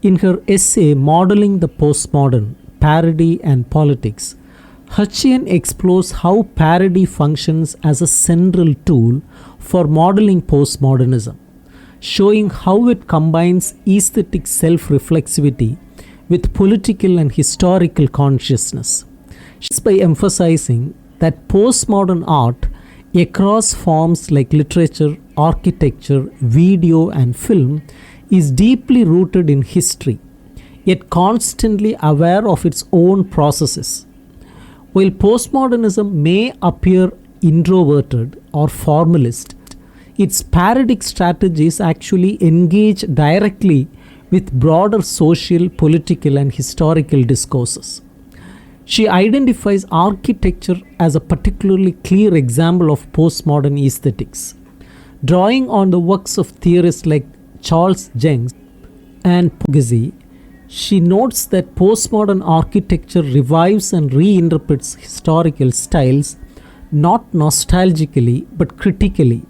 In her essay Modeling the Postmodern, Parody and Politics, Hutcheon explores how parody functions as a central tool for modeling postmodernism, showing how it combines aesthetic self-reflexivity with political and historical consciousness. She's by emphasizing that postmodern art across forms like literature, architecture, video, and film is deeply rooted in history, yet constantly aware of its own processes. While postmodernism may appear introverted or formalist, its parodic strategies actually engage directly with broader social, political, and historical discourses. She identifies architecture as a particularly clear example of postmodern aesthetics. Drawing on the works of theorists like Charles Jenks and Pogazzi, she notes that postmodern architecture revives and reinterprets historical styles not nostalgically but critically,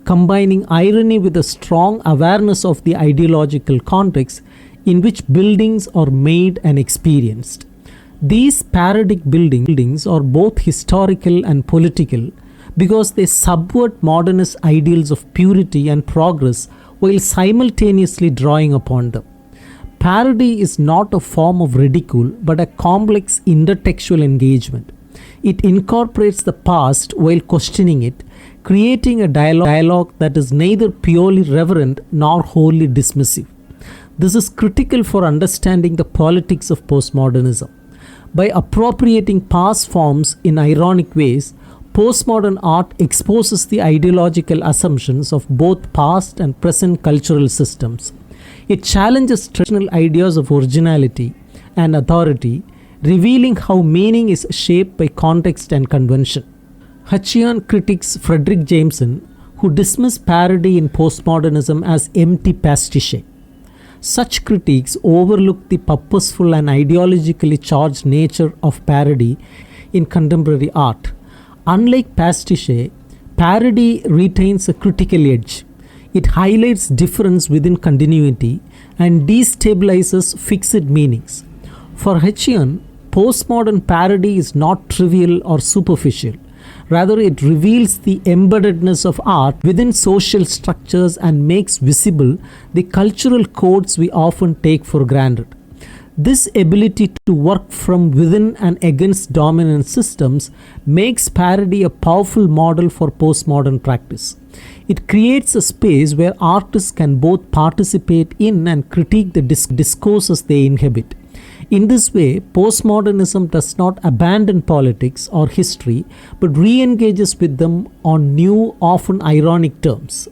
combining irony with a strong awareness of the ideological context in which buildings are made and experienced. These parodic buildings are both historical and political because they subvert modernist ideals of purity and progress while simultaneously drawing upon them. Parody is not a form of ridicule but a complex intertextual engagement. It incorporates the past while questioning it, creating a dialogue that is neither purely reverent nor wholly dismissive. This is critical for understanding the politics of postmodernism. By appropriating past forms in ironic ways, postmodern art exposes the ideological assumptions of both past and present cultural systems. It challenges traditional ideas of originality and authority, revealing how meaning is shaped by context and convention. Hutcheon critiques Fredric Jameson, who dismissed parody in postmodernism as empty pastiche. Such critiques overlook the purposeful and ideologically charged nature of parody in contemporary art. Unlike pastiche, parody retains a critical edge. It highlights difference within continuity and destabilizes fixed meanings. For Hutcheon, postmodern parody is not trivial or superficial. Rather, it reveals the embeddedness of art within social structures and makes visible the cultural codes we often take for granted. This ability to work from within and against dominant systems makes parody a powerful model for postmodern practice. It creates a space where artists can both participate in and critique the discourses they inhabit. In this way, postmodernism does not abandon politics or history but re-engages with them on new, often ironic terms.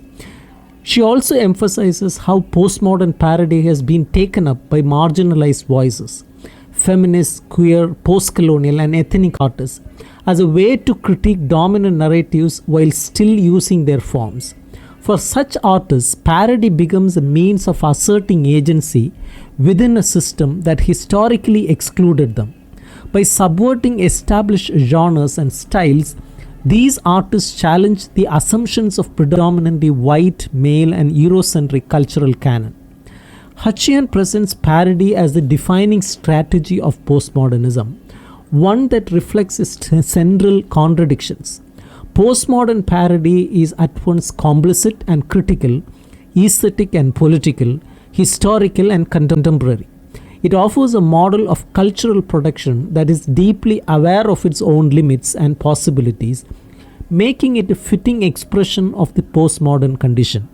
She also emphasizes how postmodern parody has been taken up by marginalized voices, feminist, queer, post-colonial, and ethnic artists as a way to critique dominant narratives while still using their forms. For such artists, parody becomes a means of asserting agency within a system that historically excluded them. By subverting established genres and styles, these artists challenge the assumptions of predominantly white, male, and Eurocentric cultural canon. Hutcheon presents parody as the defining strategy of postmodernism, one that reflects its central contradictions. Postmodern parody is at once complicit and critical, aesthetic and political, historical and contemporary. It offers a model of cultural production that is deeply aware of its own limits and possibilities, making it a fitting expression of the postmodern condition.